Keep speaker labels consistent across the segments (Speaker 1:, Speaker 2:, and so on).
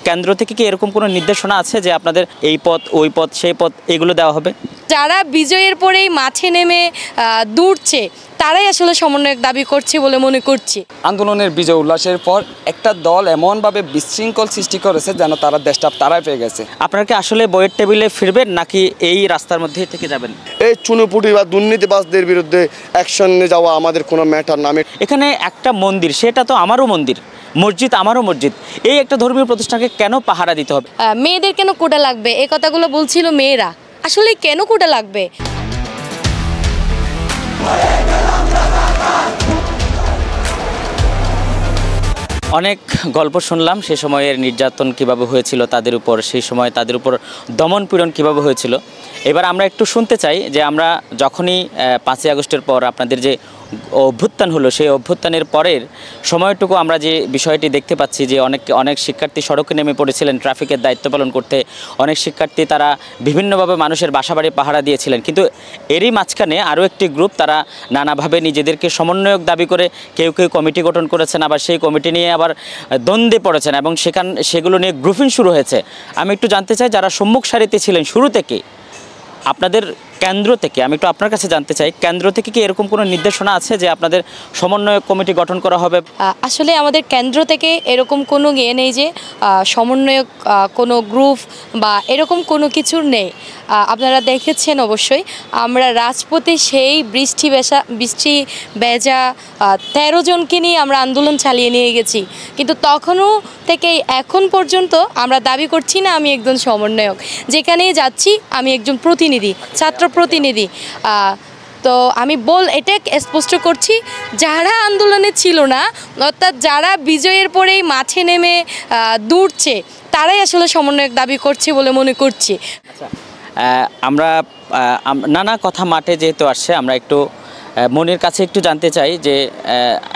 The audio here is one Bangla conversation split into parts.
Speaker 1: কেন্দ্র থেকে কি এরকম কোনো নির্দেশনা আছে যে আপনাদের এই পথ ওই পথ সেই পথ এগুলো দেওয়া হবে?
Speaker 2: যারা বিজয়ের পরেই মাঠে নেমে দৌড়ছে তারাই আসলে সমন্বয়ক দাবি করছে বলে মনে করছি।
Speaker 3: আন্দোলনের বিজয় উল্লাসের পর একটা দল এমনভাবে বিশৃঙ্খল সৃষ্টি করেছে যেন তারা দেশটা তারাই পেয়ে গেছে।
Speaker 1: আপনারা কি আসলে বইয়ের টেবিলে ফিরবেন নাকি এই রাস্তার মধ্যেই থেকে যাবেন?
Speaker 4: এই চুনোপুটি বা দুর্নীতিবাজদের বিরুদ্ধে অ্যাকশনে যাওয়া আমাদের কোনো ম্যাটার নামে।
Speaker 1: এখানে একটা মন্দির, সেটা তো আমারও মন্দির, মসজিদ আমারও মসজিদ, এই একটা ধর্মীয় প্রতিষ্ঠানকে কেন পাহারা দিতে হবে?
Speaker 2: মেয়েদের কেন কোটা লাগবে এই কথাগুলো বলছিল মেয়েরা, আসলে কেন কোটা লাগবে?
Speaker 1: অনেক গল্প শুনলাম সে সময়ের নির্যাতন কিভাবে হয়েছিল তাদের উপর, সেই সময় তাদের উপর দমন পীড়ন কীভাবে হয়েছিল। এবার আমরা একটু শুনতে চাই যে আমরা যখনই 5ই আগস্টের পর আপনাদের যে অভ্যুত্থান হলো, সেই অভ্যুত্থানের পরের সময়টুকু আমরা যে বিষয়টি দেখতে পাচ্ছি যে অনেক শিক্ষার্থী সড়কে নেমে পড়েছিলেন ট্রাফিকের দায়িত্ব পালন করতে, অনেক শিক্ষার্থী তারা বিভিন্নভাবে মানুষের বাসাবাড়ি পাহারা দিয়েছিলেন। কিন্তু এরই মাঝখানে আরও একটি গ্রুপ তারা নানাভাবে নিজেদেরকে সমন্বয়ক দাবি করে কেউ কেউ কমিটি গঠন করেছেন, আবার সেই কমিটি নিয়ে আবার দ্বন্দ্বে পড়েছেন এবং সেগুলো নিয়ে গ্রুপিং শুরু হয়েছে। আমি একটু জানতে চাই যারা সম্মুখ সারিতে ছিলেন শুরু থেকে, আপনাদের কেন্দ্র থেকে আমি একটু আপনার কাছে জানতে চাই, কেন্দ্র থেকে কি এরকম কোনো নির্দেশনা আছে যে আপনাদের সমন্বয় কমিটি গঠন করা হবে?
Speaker 2: আসলে আমাদের কেন্দ্র থেকে এরকম কোনো ইয়ে নেই যে সমন্বয়ক কোনো গ্রুপ বা এরকম কোনো কিছুর নেই। আপনারা দেখেছেন অবশ্যই আমরা রাজপথে সেই বৃষ্টি ভেজা 13 জনকে নিয়ে আমরা আন্দোলন চালিয়ে নিয়ে গেছি, কিন্তু তখনও থেকে এখন পর্যন্ত আমরা দাবি করছি না আমি একজন সমন্বয়ক, যেখানেই যাচ্ছি আমি একজন প্রতিনিধি, ছাত্র প্রতিনিধি। তো আমি এটা স্পষ্ট করছি, যারা আন্দোলনে ছিল না অর্থাৎ যারা বিজয়ের পরেই মাঠে নেমে দৌড়ছে তারাই আসলে সমন্বয়ক দাবি করছে বলে মনে করছি।
Speaker 1: আমরা নানা কথা মাঠে যেহেতু আসছে, আমরা একটু মনির কাছে একটু জানতে চাই যে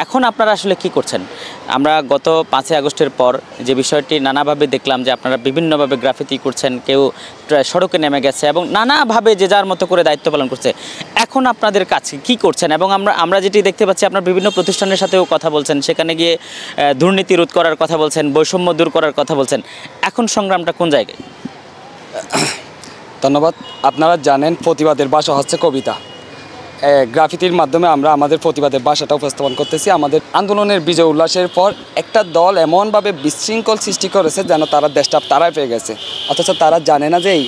Speaker 1: এখন আপনারা আসলে কি করছেন? আমরা গত 5ই আগস্টের পর যে বিষয়টি নানাভাবে দেখলাম যে আপনারা বিভিন্নভাবে গ্রাফিতি করছেন, কেউ সড়কে নেমে গেছে এবং নানাভাবে যে যার মতো করে দায়িত্ব পালন করছে। এখন আপনাদের কাছে কি করছেন? এবং আমরা যেটি দেখতে পাচ্ছি আপনার বিভিন্ন প্রতিষ্ঠানের সাথেও কথা বলছেন, সেখানে গিয়ে দুর্নীতি রোধ করার কথা বলছেন, বৈষম্য দূর করার কথা বলছেন। এখন সংগ্রামটা কোন জায়গায়?
Speaker 3: ধন্যবাদ। আপনারা জানেন প্রতিবাদের ভাষা হচ্ছে কবিতা। গ্রাফিতির মাধ্যমে আমরা আমাদের প্রতিবাদের ভাষাটা উপস্থাপন করতেছি। আমাদের আন্দোলনের বিজয় উল্লাসের পর একটা দল এমনভাবে বিশৃঙ্খল সৃষ্টি করেছে যেন তারা দেশটা তারাই পেয়ে গেছে, অথচ তারা জানে না যে এই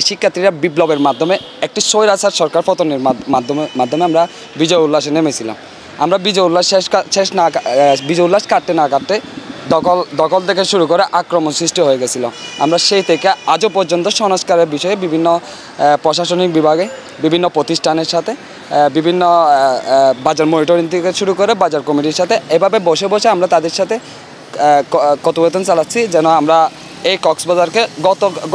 Speaker 3: শিক্ষার্থীরা বিপ্লবের মাধ্যমে একটি স্বৈরাচার সরকার পতনের মাধ্যমে আমরা বিজয় উল্লাসে নেমেছিলাম। আমরা বিজয় উল্লাস কাটতে না কাটতে দখল থেকে শুরু করে আক্রমণ সৃষ্টি হয়ে গেছিল। আমরা সেই থেকে আজও পর্যন্ত সংস্কারের বিষয়ে বিভিন্ন প্রশাসনিক বিভাগে, বিভিন্ন প্রতিষ্ঠানের সাথে, বিভিন্ন বাজার মনিটরিং থেকে শুরু করে বাজার কমিটির সাথে এভাবে বসে বসে আমরা তাদের সাথে কথোপকথন চালাচ্ছি যেন আমরা এই কক্সবাজারকে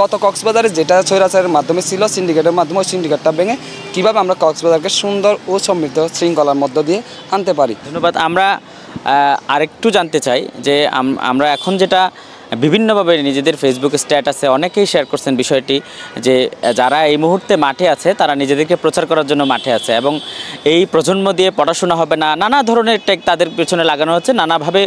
Speaker 3: গত কক্সবাজারে যেটা স্বৈরাচারের মাধ্যমে ছিল সিন্ডিকেটের মাধ্যমে, ওই সিন্ডিকেটটা ভেঙে কীভাবে আমরা কক্সবাজারকে সুন্দর ও সমৃদ্ধ শৃঙ্খলার মধ্য দিয়ে আনতে পারি।
Speaker 1: ধন্যবাদ। আমরা আরেকটু জানতে চাই যে আমরা এখন যেটা বিভিন্নভাবে নিজেদের ফেসবুক স্ট্যাটাসে অনেকেই শেয়ার করছেন বিষয়টি যে যারা এই মুহূর্তে মাঠে আছে তারা নিজেদেরকে প্রচার করার জন্য মাঠে আছে এবং এই প্রজন্ম দিয়ে পড়াশোনা হবে না, নানা ধরনের টেক তাদের পেছনে লাগানো হচ্ছে, নানাভাবে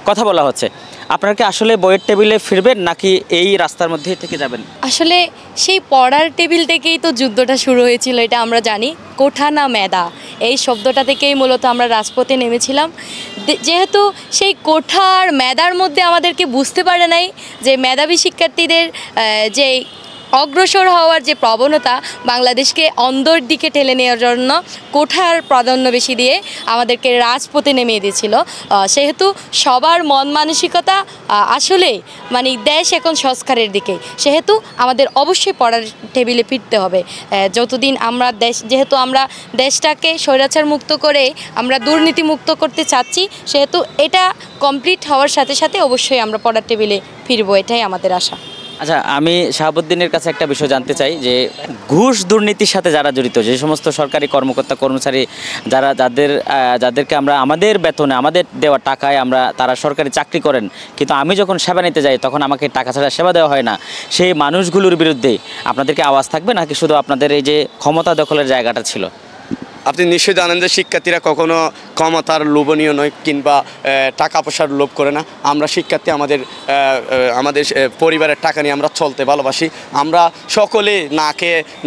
Speaker 1: কথা বলা হচ্ছে। আপনারা কি আসলে বইয়ের টেবিলে ফিরবেন নাকি এই রাস্তার মধ্যেই থেকে যাবেন?
Speaker 2: আসলে সেই পড়ার টেবিল থেকেই তো যুদ্ধটা শুরু হয়েছিল, এটা আমরা জানি। কোঠা না মেধা এই শব্দটা থেকেই মূলত আমরা রাজপথে নেমেছিলাম, যেহেতু সেই কোঠার মেধার মধ্যে আমাদেরকে বুঝতে পারে নাই যে মেধাবী শিক্ষার্থীদের যে অগ্রসর হওয়ার যে প্রবণতা বাংলাদেশকে অন্ধর দিকে ঠেলে নেওয়ার জন্য কোঠার প্রাধান্য বেশি দিয়ে আমাদেরকে রাজপথে নেমে দিয়েছিল। সেহেতু সবার মন মানসিকতা আসলে দেশ এখন সংস্কারের দিকে, সেহেতু আমাদের অবশ্যই পড়ার টেবিলে ফিরতে হবে। যতদিন আমরা যেহেতু আমরা দেশটাকে স্বৈরাচার মুক্ত করে আমরা দুর্নীতি মুক্ত করতে চাচ্ছি, সেহেতু এটা কমপ্লিট হওয়ার সাথে সাথে অবশ্যই আমরা পড়ার টেবিলে ফিরবো, এটাই আমাদের আশা।
Speaker 1: আচ্ছা, আমি শাহাবুদ্দিনের কাছে একটা বিষয় জানতে চাই যে ঘুষ দুর্নীতির সাথে যারা জড়িত, যে সমস্ত সরকারি কর্মকর্তা কর্মচারী যাদেরকে আমরা আমাদের বেতনে আমাদের দেওয়া টাকায় তারা সরকারি চাকরি করেন, কিন্তু আমি যখন সেবা নিতে যাই তখন আমাকে টাকা ছাড়া সেবা দেওয়া হয় না, সেই মানুষগুলোর বিরুদ্ধে আপনাদেরকে আওয়াজ থাকবে নাকি শুধু আপনাদের এই যে ক্ষমতা দখলের জায়গাটা ছিল?
Speaker 5: আপনি নিশ্চয়ই জানেন যে শিক্ষার্থীরা কখনো ক্ষমতার লোভনীয় নয় কিংবা টাকা পয়সার লোভ করে না। আমরা শিক্ষার্থী আমাদের পরিবারের টাকা নিয়ে আমরা চলতে ভালোবাসি। আমরা সকলে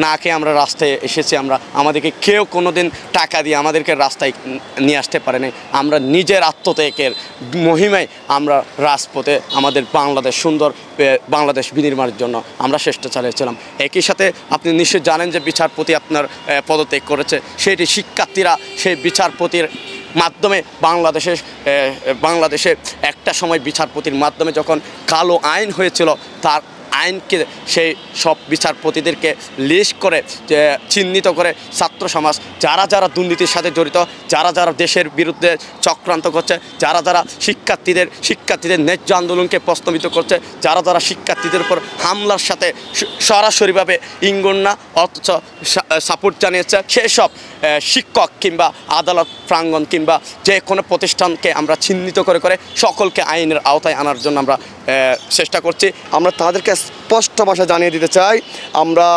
Speaker 5: না খেয়ে আমরা রাস্তায় এসেছি। আমাদেরকে কেউ কোনো দিন টাকা দিয়ে আমাদেরকে রাস্তায় নিয়ে আসতে পারে নাই। আমরা নিজের আত্মত্যাগের মহিমায় আমরা রাজপথে আমাদের বাংলাদেশ সুন্দর বাংলাদেশ বিনির্মাণের জন্য আমরা চেষ্টা চালিয়েছিলাম। একই সাথে আপনি নিশ্চয়ই জানেন যে বিচারপতি আপনার পদত্যাগ করেছে, সেটি শিক্ষার্থীরা সেই বিচারপতির মাধ্যমে বাংলাদেশে একটা সময় বিচারপতির মাধ্যমে যখন কালো আইন হয়েছিল, তার আইনকে সেই সব বিচারপতিদেরকে লিস্ট করে চিহ্নিত করে ছাত্র সমাজ যারা দুর্নীতির সাথে জড়িত, যারা দেশের বিরুদ্ধে চক্রান্ত করছে, যারা শিক্ষার্থীদের ন্যায্য আন্দোলনকে প্রশ্নবিদ্ধ করছে, যারা শিক্ষার্থীদের উপর হামলার সাথে সরাসরিভাবে ইঙ্গন না অথচ সাপোর্ট জানিয়েছে, সেসব শিক্ষক কিংবা আদালত প্রাঙ্গণ কিংবা যে কোনো প্রতিষ্ঠানকে আমরা চিহ্নিত করে সকলকে আইনের আওতায় আনার জন্য আমরা চেষ্টা করছি।
Speaker 4: আমরা তাদেরকে স্পষ্ট ভাষা জানিয়ে দিতে চাই, আমরা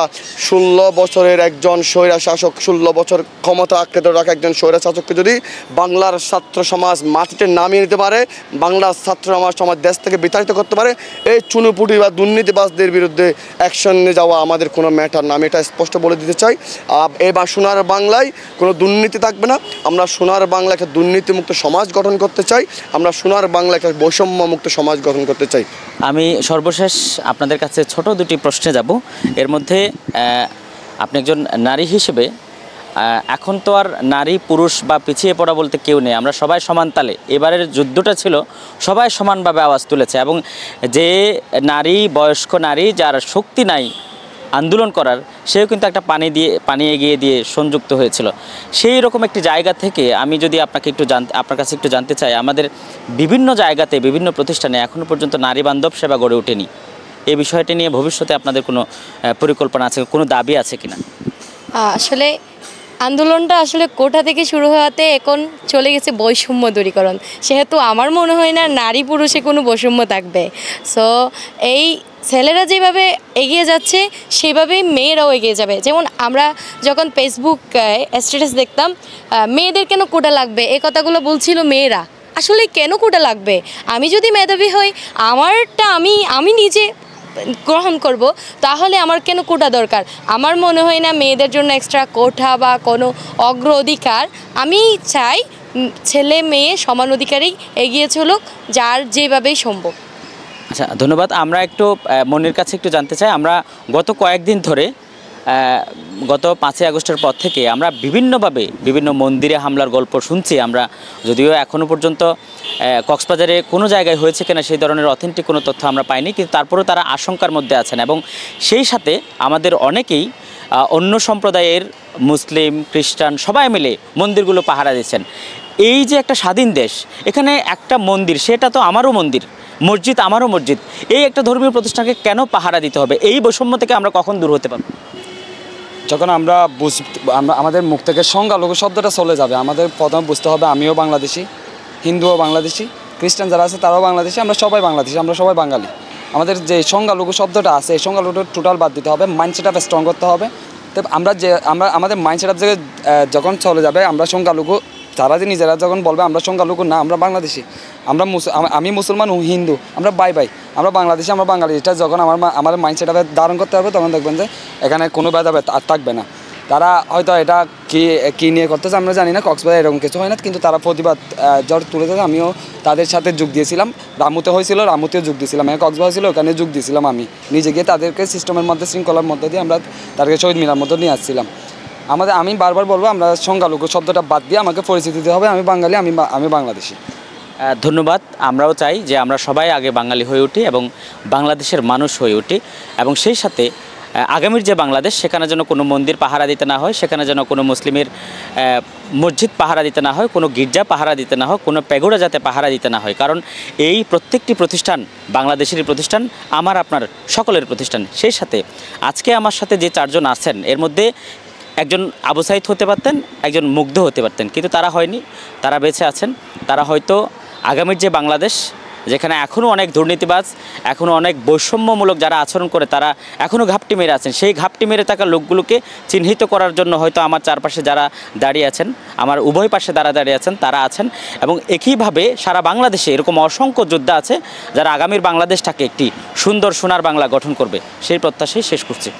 Speaker 4: 16 বছরের একজন স্বৈরা শাসক, 16 বছর ক্ষমতা আঁকড়ে ধরে রাখা একজন স্বৈরা শাসককে যদি বাংলার ছাত্র সমাজ মাটিতে নামিয়ে নিতে পারে, বাংলার ছাত্র সমাজ দেশ থেকে বিতাড়িত করতে পারে, এই চুনুপুটি বা দুর্নীতিবাজদের বিরুদ্ধে অ্যাকশন নিয়ে যাওয়া আমাদের কোনো ম্যাটার না। আমি এটা স্পষ্ট বলে দিতে চাই। এবার সোনার বাংলায় কোনো দুর্নীতি থাকবে না। আমরা সোনার বাংলা একটা দুর্নীতিমুক্ত সমাজ গঠন করতে চাই। আমরা সোনার বাংলা একটা বৈষম্যমুক্ত সমাজ গঠন করতে চাই।
Speaker 1: আমি সর্বশেষ আপনাদের কাছে ছোট দুটি প্রশ্নে যাব। এর মধ্যে আপনি একজন নারী হিসেবে এখন তো আর নারী পুরুষ বা পিছিয়ে পড়া বলতে কেউ নেই, আমরা সবাই সমান তালে। এবারের যুদ্ধটা ছিল সবাই সমানভাবে আওয়াজ তুলেছে এবং যে নারী, বয়স্ক নারী যার শক্তি নাই আন্দোলন করার, সেও কিন্তু একটা পানি এগিয়ে দিয়ে সংযুক্ত হয়েছিল। সেই রকম একটি জায়গা থেকে আমি যদি আপনার কাছে একটু জানতে চাই, আমাদের বিভিন্ন জায়গাতে বিভিন্ন প্রতিষ্ঠানে এখনও পর্যন্ত নারী বান্ধব সেবা গড়ে ওঠেনি। এই বিষয়টি নিয়ে ভবিষ্যতে আপনাদের কোনো পরিকল্পনা আছে, কোনো দাবি আছে কিনা?
Speaker 2: আসলে আন্দোলনটা কোঠা থেকে শুরু হওয়াতে এখন চলে গেছে বৈষম্য দূরীকরণ। সেহেতু আমার মনে হয় না নারী পুরুষে কোনো বৈষম্য থাকবে। সো এই ছেলেরা যেভাবে এগিয়ে যাচ্ছে সেভাবেই মেয়েরাও এগিয়ে যাবে। যেমন আমরা যখন ফেসবুক স্ট্যাটাস দেখতাম, মেয়েদের কেন কোটা লাগবে, এই কথাগুলো বলছিল মেয়েরা। আসলে কেন কোটা লাগবে? আমি যদি মেধাবী হই, আমারটা আমি নিজে গ্রহণ করব, তাহলে আমার কেন কোটা দরকার? আমার মনে হয় না মেয়েদের জন্য এক্সট্রা কোটা বা কোনো অগ্রাধিকার। আমি চাই ছেলে মেয়ে সমান অধিকারেই এগিয়ে চলুক, যার যেভাবেই সম্ভব।
Speaker 1: আচ্ছা, ধন্যবাদ। আমরা একটু মনির কাছে একটু জানতে চাই, আমরা গত কয়েকদিন ধরে গত 5ই আগস্টের পর থেকে আমরা বিভিন্নভাবে বিভিন্ন মন্দিরে হামলার গল্প শুনছি। আমরা যদিও এখনও পর্যন্ত কক্সবাজারে কোনো জায়গায় হয়েছে কিনা সেই ধরনের অথেন্টিক কোনো তথ্য আমরা পাইনি, কিন্তু তারপরেও তারা আশঙ্কার মধ্যে আছেন এবং সেই সাথে আমাদের অনেকেই অন্য সম্প্রদায়ের মুসলিম, খ্রিস্টান সবাই মিলে মন্দিরগুলো পাহারা দিচ্ছেন। এই যে একটা স্বাধীন দেশ, এখানে একটা মন্দির, সেটা তো আমারও মন্দির, মসজিদ আমারও মসজিদ, এই একটা ধর্মীয় প্রতিষ্ঠানকে কেন পাহারা দিতে হবে? এই বৈষম্য থেকে আমরা কখন দূর হতে পারব?
Speaker 3: যখন আমরা আমাদের মুখ থেকে সংখ্যালঘু শব্দটা চলে যাবে, আমাদের প্রথমে বুঝতে হবে আমিও বাংলাদেশি, হিন্দুও বাংলাদেশি, খ্রিস্টান যারা আছে তারাও বাংলাদেশি, আমরা সবাই বাংলাদেশি, আমরা সবাই বাঙালি। আমাদের যে সংখ্যালঘু শব্দটা আছে, এই সংখ্যালঘুটা টোটাল বাদ দিতে হবে, মাইন্ডসেট আপ স্ট্রং করতে হবে। তো আমরা আমাদের মাইন্ডসেট আপ থেকে যখন চলে যাবে, আমরা সংখ্যালঘু, তারা যে নিজেরা যখন বলবে আমরা সংখ্যালঘু না, আমরা বাংলাদেশি, আমি মুসলমান, হিন্দু, আমরা বাই আমরা বাংলাদেশি, আমরা বাঙালি। এটা যখন আমাদের মাইন্ডসেট আপে ধারণ করতে হবে, তখন দেখবেন যে এখানে কোনো ভেদাভেদ আর থাকবে না। তারা হয়তো এটা কী নিয়ে করতেছে আমরা জানি না, কক্সবাজার এরকম কিছু হয় না, কিন্তু তারা প্রতিবাদ জ্বর তুলেছে। আমিও তাদের সাথে যোগ দিয়েছিলাম, রামুতে হয়েছিল, রামুতেও যোগ দিয়েছিলাম, কক্সবাজার ছিল, ওখানে যোগ দিয়েছিলাম। আমি নিজে গিয়ে তাদেরকে সিস্টেমের মধ্যে, শৃঙ্খলার মধ্যে দিয়ে আমরা তাদেরকে শহীদ মিনার মধ্যে নিয়ে আসছিলাম। আমি বারবার বলবো, আমরা সংখ্যালঘু শব্দটা বাদ দিয়ে আমাকে পরিচিতি দিতে হবে, আমি বাঙালি, আমি বাংলাদেশি।
Speaker 1: ধন্যবাদ। আমরাও চাই যে আমরা সবাই আগে বাঙালি হয়ে উঠি এবং বাংলাদেশের মানুষ হয়ে উঠি, এবং সেই সাথে আগামীর যে বাংলাদেশ, সেখানে যেন কোনো মন্দির পাহারা দিতে না হয়, সেখানে যেন কোনো মুসলিমের মসজিদ পাহারা দিতে না হয়, কোনো গির্জা পাহারা দিতে না হয়, কোনো পেগোড়া যাতে পাহারা দিতে না হয়। কারণ এই প্রত্যেকটি প্রতিষ্ঠান বাংলাদেশেরই প্রতিষ্ঠান, আমার আপনার সকলের প্রতিষ্ঠান। সেই সাথে আজকে আমার সাথে যে 4 জন আছেন, এর মধ্যে একজন আবু সাইদ হতে পারতেন, একজন মুগ্ধ হতে পারতেন, কিন্তু তারা হয়নি, তারা বেঁচে আছেন। তারা হয়তো আগামীর যে বাংলাদেশ, যেখানে এখনও অনেক দুর্নীতিবাজ, এখনও অনেক বৈষম্যমূলক যারা আচরণ করে তারা এখনও ঘাপটি মেরে আছেন। সেই ঘাপটি মেরে থাকা লোকগুলোকে চিহ্নিত করার জন্য হয়তো আমার চারপাশে যারা দাঁড়িয়ে আছেন, আমার উভয় পাশে যারা দাঁড়িয়ে আছেন তারা আছেন, এবং একইভাবে সারা বাংলাদেশে এরকম অসংখ্য যোদ্ধা আছে যারা আগামীর বাংলাদেশটাকে একটি সুন্দর সোনার বাংলা গঠন করবে, সেই প্রত্যাশাই শেষ করছি।